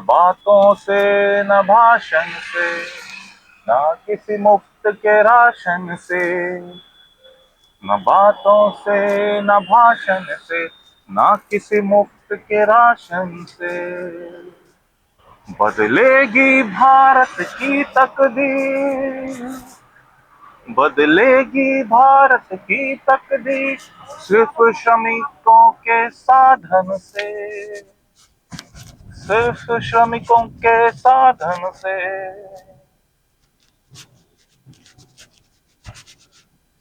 बातों से न भाषण से, ना किसी मुफ्त के राशन से, न बातों से न भाषण से, ना किसी मुफ्त के राशन से बदलेगी भारत की तकदीर, बदलेगी भारत की तकदीर सिर्फ श्रमिकों के साधन से, सिर्फ श्रमिकों के साधन से।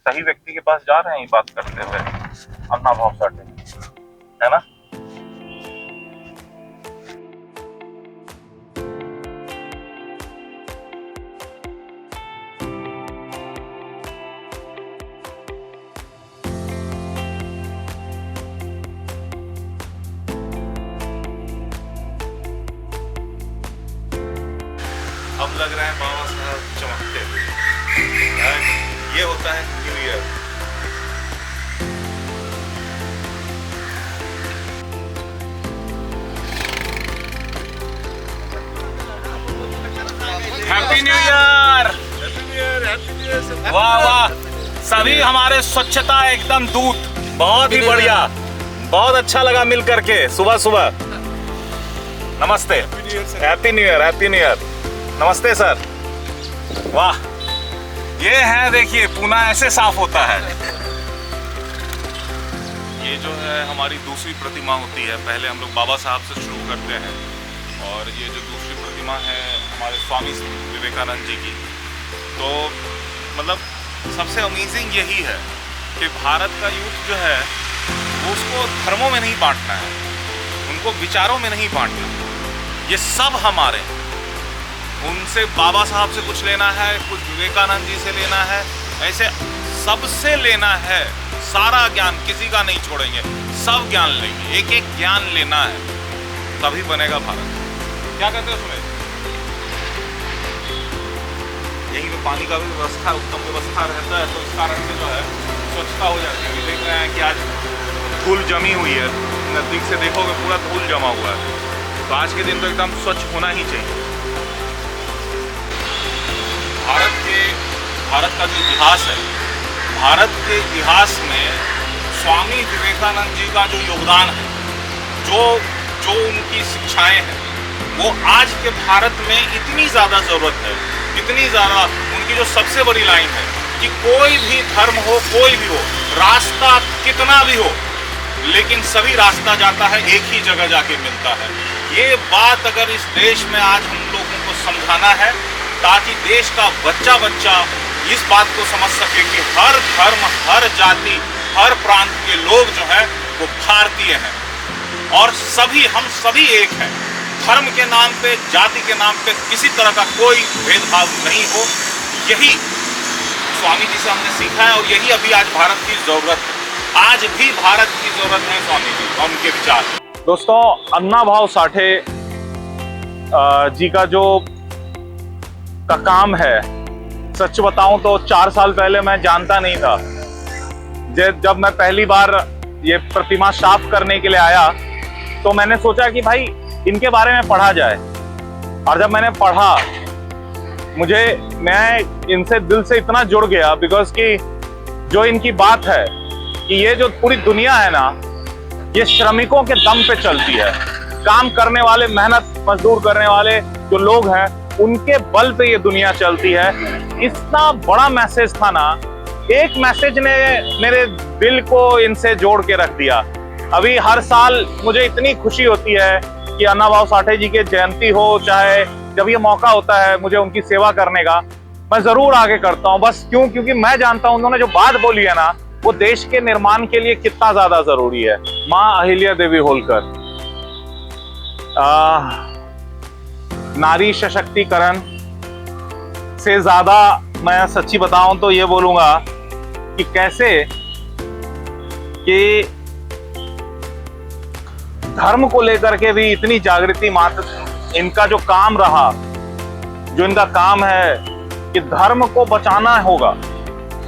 सही व्यक्ति के पास जा रहे हैं ये बात करते हुए, अन्ना भाव साठे, है ना। अब लग रहा है बाबा साहब चमकते हुए। ये होता है new year. Happy new year. वाह वाह, सभी हमारे स्वच्छता एकदम दूत, बहुत ही बढ़िया, बहुत अच्छा लगा मिल करके सुबह सुबह। नमस्ते, happy new year, happy new year. नमस्ते सर। वाह, ये है, देखिए पूना ऐसे साफ होता है। ये जो है हमारी दूसरी प्रतिमा होती है। पहले हम लोग बाबा साहब से शुरू करते हैं और ये जो दूसरी प्रतिमा है हमारे स्वामी विवेकानंद जी की। तो मतलब सबसे अमेजिंग यही है कि भारत का यूथ जो है वो उसको धर्मों में नहीं बांटना है, उनको विचारों में नहीं बांटना। ये सब हमारे, उनसे बाबा साहब से कुछ लेना है, कुछ विवेकानंद जी से लेना है, ऐसे सबसे लेना है। सारा ज्ञान किसी का नहीं छोड़ेंगे, सब ज्ञान लेंगे, एक एक ज्ञान लेना है, तभी बनेगा भारत। क्या कहते हो सुमेश? यहीं पे पानी का भी व्यवस्था, उत्तम व्यवस्था रहता है, तो इस कारण से जो है स्वच्छता हो जाती है। देख रहे हैं कि आज धूल जमी हुई है, नज़दीक से देखोगे पूरा धूल जमा हुआ है। तो आज के दिन तो एकदम स्वच्छ होना ही चाहिए। भारत का जो इतिहास है, भारत के इतिहास में स्वामी विवेकानंद जी का जो योगदान है, जो उनकी शिक्षाएं हैं, वो आज के भारत में इतनी ज़्यादा ज़रूरत है, इतनी ज़्यादा। उनकी जो सबसे बड़ी लाइन है कि कोई भी धर्म हो, कोई भी हो, रास्ता कितना भी हो, लेकिन सभी रास्ता जाता है एक ही जगह जाके मिलता है। ये बात अगर इस देश में आज हम लोगों को समझाना है, ताकि देश का बच्चा बच्चा इस बात को समझ सके कि हर धर्म, हर जाति, हर प्रांत के लोग जो है वो भारतीय हैं और हम सभी एक हैं। धर्म के नाम पे, जाति के नाम पे किसी तरह का कोई भेदभाव नहीं हो। यही स्वामी जी से हमने सीखा है और यही अभी आज भारत की जरूरत है। आज भी भारत की जरूरत है स्वामी जी और उनके विचार। दोस्तों, अन्ना भाव साठे जी का जो का काम है, सच बताऊं तो 4 साल पहले मैं जानता नहीं था। जब मैं पहली बार ये प्रतिमा साफ करने के लिए आया तो मैंने सोचा कि भाई इनके बारे में पढ़ा जाए, और जब मैंने पढ़ा मैं इनसे दिल से इतना जुड़ गया, बिकॉज कि जो इनकी बात है कि ये जो पूरी दुनिया है ना, ये श्रमिकों के दम पे चलती है। काम करने वाले, मेहनत मजदूर करने वाले जो लोग हैं, उनके बल पे ये दुनिया चलती है। इतना बड़ा मैसेज था ना, एक मैसेज ने मेरे दिल को इनसे जोड़ के रख दिया। अभी हर साल मुझे इतनी खुशी होती है कि अन्ना भाव साठे जी के जयंती हो, चाहे जब ये मौका होता है मुझे उनकी सेवा करने का, मैं जरूर आगे करता हूँ। बस क्योंकि मैं जानता हूँ उन्होंने जो बात बोली है ना, वो देश के निर्माण के लिए कितना ज्यादा जरूरी है। माँ अहिल्या देवी होलकर, नारी सशक्तिकरण से ज्यादा मैं सच्ची बताऊं तो ये बोलूंगा कि कैसे कि धर्म को लेकर के भी इतनी जागृति, मात्र इनका जो काम रहा, जो इनका काम है कि धर्म को बचाना होगा,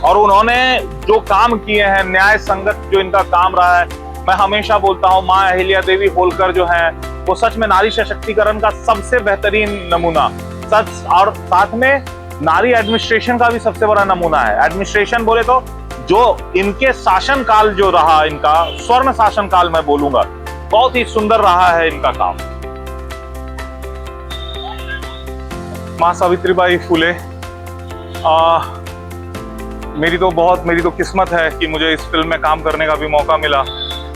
और उन्होंने जो काम किए हैं, न्याय संगत जो इनका काम रहा है। मैं हमेशा बोलता हूँ माँ अहिल्या देवी होलकर जो है वो सच में नारी सशक्तिकरण का सबसे बेहतरीन नमूना, सच, और साथ में नारी एडमिनिस्ट्रेशन का भी सबसे बड़ा नमूना है। एडमिनिस्ट्रेशन बोले तो जो इनके शासन काल जो रहा, इनका स्वर्ण शासन काल मैं बोलूंगा, बहुत ही सुंदर रहा है इनका काम। मां सावित्रीबाई फुले, मेरी तो किस्मत है कि मुझे इस फिल्म में काम करने का भी मौका मिला,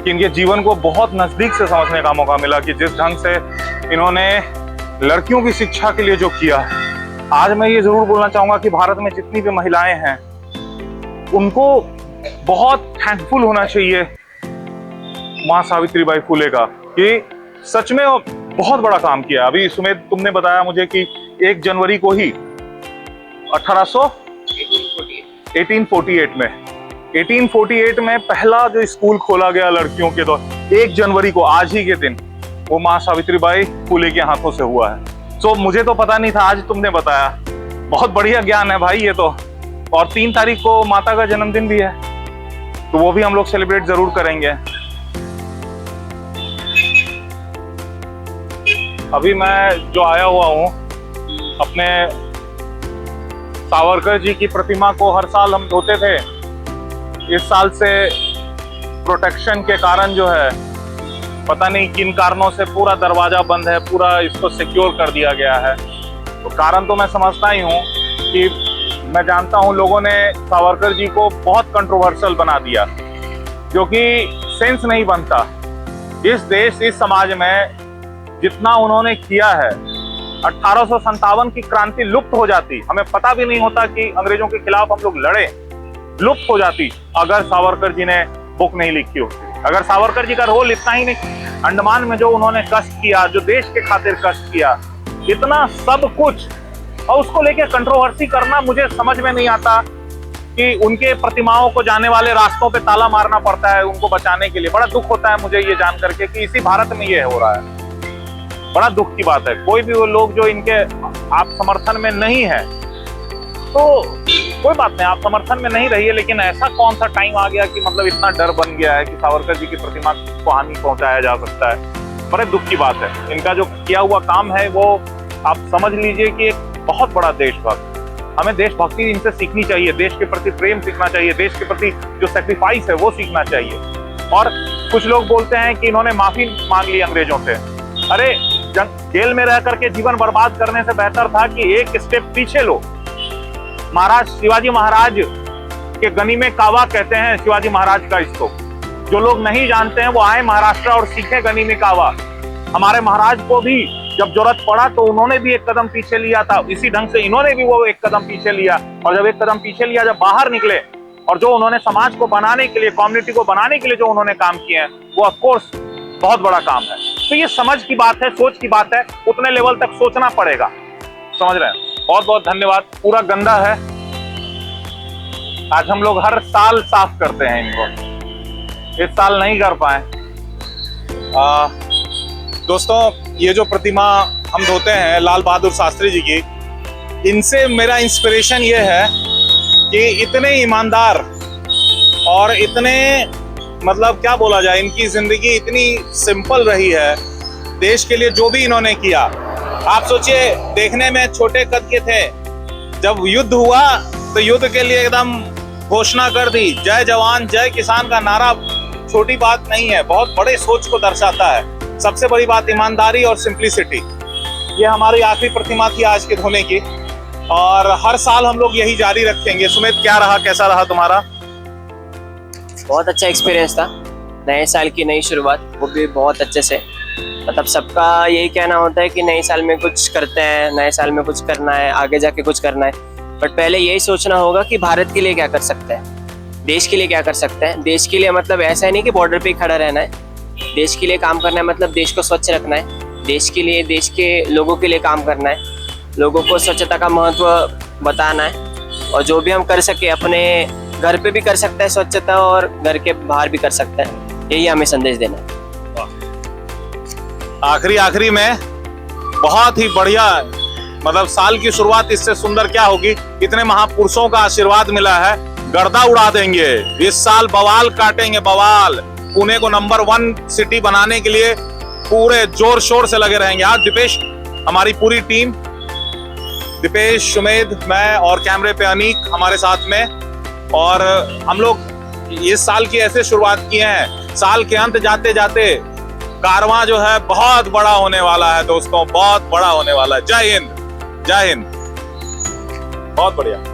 कि इनके जीवन को बहुत नजदीक से समझने का मौका मिला, कि जिस ढंग से इन्होंने लड़कियों की शिक्षा के लिए जो किया। आज मैं ये जरूर बोलना चाहूंगा कि भारत में जितनी भी महिलाएं हैं उनको बहुत थैंकफुल होना चाहिए मां सावित्रीबाई फुले का, कि सच में बहुत बड़ा काम किया। अभी सुमेध तुमने बताया मुझे कि 1 जनवरी को ही 1848 में पहला जो स्कूल खोला गया लड़कियों के, तो 1 जनवरी को, आज ही के दिन, वो मां सावित्रीबाई फुले के हाथों से हुआ है। तो मुझे तो पता नहीं था, आज तुमने बताया, बहुत बढ़िया ज्ञान है भाई ये तो। और 3 तारीख को माता का जन्मदिन भी है, तो वो भी हम लोग सेलिब्रेट जरूर करेंगे। अभी मैं जो आया हुआ हूँ, अपने सावरकर जी की प्रतिमा को हर साल हम धोते थे। इस साल से प्रोटेक्शन के कारण जो है, पता नहीं किन कारणों से पूरा दरवाजा बंद है, पूरा इसको सिक्योर कर दिया गया है। तो कारण तो मैं समझता ही हूँ कि मैं जानता हूँ लोगों ने सावरकर जी को बहुत कंट्रोवर्शियल बना दिया, जो कि सेंस नहीं बनता। इस देश, इस समाज में जितना उन्होंने किया है, 1857 की क्रांति लुप्त हो जाती, हमें पता भी नहीं होता कि अंग्रेजों के खिलाफ हम लोग लड़े, लुप्त हो जाती अगर सावरकर जी ने बुक नहीं लिखी होती। अगर सावरकर जी का रोल इतना ही नहीं, अंडमान में जो उन्होंने कष्ट किया, जो देश के खातिर कष्ट किया, इतना सब कुछ, और उसको लेके कंट्रोवर्सी करना मुझे समझ में नहीं आता कि उनके प्रतिमाओं को जाने वाले रास्तों पे ताला मारना पड़ता है उनको बचाने के लिए। बड़ा दुख होता है मुझे ये जान करके कि इसी भारत में ये हो रहा है। बड़ा दुख की बात है। कोई भी वो लोग जो इनके आप समर्थन में नहीं है, तो कोई बात नहीं, आप समर्थन में नहीं रहिए, लेकिन ऐसा कौन सा टाइम आ गया कि मतलब इतना डर बन गया है कि सावरकर जी की प्रतिमा को हानि पहुंचाया जा सकता है। बड़े दुख की बात है। इनका जो किया हुआ काम है वो आप समझ लीजिए कि एक बहुत बड़ा देशभक्त, हमें देशभक्ति इनसे सीखनी चाहिए, देश के प्रति प्रेम सीखना चाहिए, देश के प्रति जो सेक्रीफाइस है वो सीखना चाहिए। और कुछ लोग बोलते हैं कि इन्होंने माफी मांग ली अंग्रेजों से। अरे जेल में रह करके जीवन बर्बाद करने से बेहतर था कि एक स्टेप पीछे लो। महाराज शिवाजी महाराज के गनी में कावा कहते हैं शिवाजी महाराज का इसको, जो लोग नहीं जानते हैं वो आए महाराष्ट्र और सीखे गनी में कावा। हमारे महाराज को भी जब जरूरत पड़ा तो उन्होंने भी एक कदम पीछे लिया था, इसी ढंग से इन्होंने भी वो एक कदम पीछे लिया। और जब एक कदम पीछे लिया, जब बाहर निकले, और जो उन्होंने समाज को बनाने के लिए, कम्युनिटी को बनाने के लिए जो उन्होंने काम किए हैं, वो ऑफकोर्स बहुत बड़ा काम है। तो ये समझ की बात है, सोच की बात है, उतने लेवल तक सोचना पड़ेगा, समझ रहे हैं। बहुत बहुत धन्यवाद। पूरा गंदा है, आज हम लोग हर साल साफ करते हैं इनको, इस साल नहीं कर पाए। दोस्तों, ये जो प्रतिमा हम धोते हैं लाल बहादुर शास्त्री जी की, इनसे मेरा इंस्पिरेशन ये है कि इतने ईमानदार और इतने, मतलब क्या बोला जाए, इनकी जिंदगी इतनी सिंपल रही है। देश के लिए जो भी इन्होंने किया, आप सोचिए, देखने में छोटे कद के थे, जब युद्ध हुआ तो युद्ध के लिए एकदम घोषणा कर दी, जय जवान जय किसान का नारा छोटी बात नहीं है, बहुत बड़े सोच को दर्शाता है। सबसे बड़ी बात ईमानदारी और सिंप्लिसिटी। ये हमारी आखिरी प्रतिमा थी आज के धोने की, और हर साल हम लोग यही जारी रखेंगे। सुमित, क्या रहा, कैसा रहा तुम्हारा? बहुत अच्छा एक्सपीरियंस था, नए साल की नई शुरुआत, वो भी बहुत अच्छे से। मतलब सबका यही कहना होता है कि नए साल में कुछ करते हैं, नए साल में कुछ करना है, आगे जाके कुछ करना है, बट पहले यही सोचना होगा कि भारत के लिए क्या कर सकते हैं, देश के लिए क्या कर सकते हैं। देश के लिए मतलब ऐसा है नहीं कि बॉर्डर पे खड़ा रहना है, देश के लिए काम करना है, मतलब देश को स्वच्छ रखना है, देश के लिए, देश के लोगों के लिए काम करना है, लोगों को स्वच्छता का महत्व बताना है, और जो भी हम कर सके अपने घर पे भी कर सकते हैं स्वच्छता, और घर के बाहर भी कर सकते हैं, यही हमें संदेश देना है। आखिरी में बहुत ही बढ़िया, मतलब साल की शुरुआत इससे सुंदर क्या होगी। इतने महापुरुषों का आशीर्वाद मिला है, गर्दा उड़ा देंगे इस साल, बवाल काटेंगे, बवाल। पुणे को नंबर 1 सिटी बनाने के लिए पूरे जोर शोर से लगे रहेंगे। आज दीपेश, हमारी पूरी टीम, दीपेश, सुमेध, मैं और कैमरे पे अनीक हमारे साथ में, और हम लोग इस साल की ऐसे शुरुआत किए हैं, साल के अंत जाते जाते कारवां जो है बहुत बड़ा होने वाला है दोस्तों, बहुत बड़ा होने वाला है। जय हिंद, जय हिंद। बहुत बढ़िया।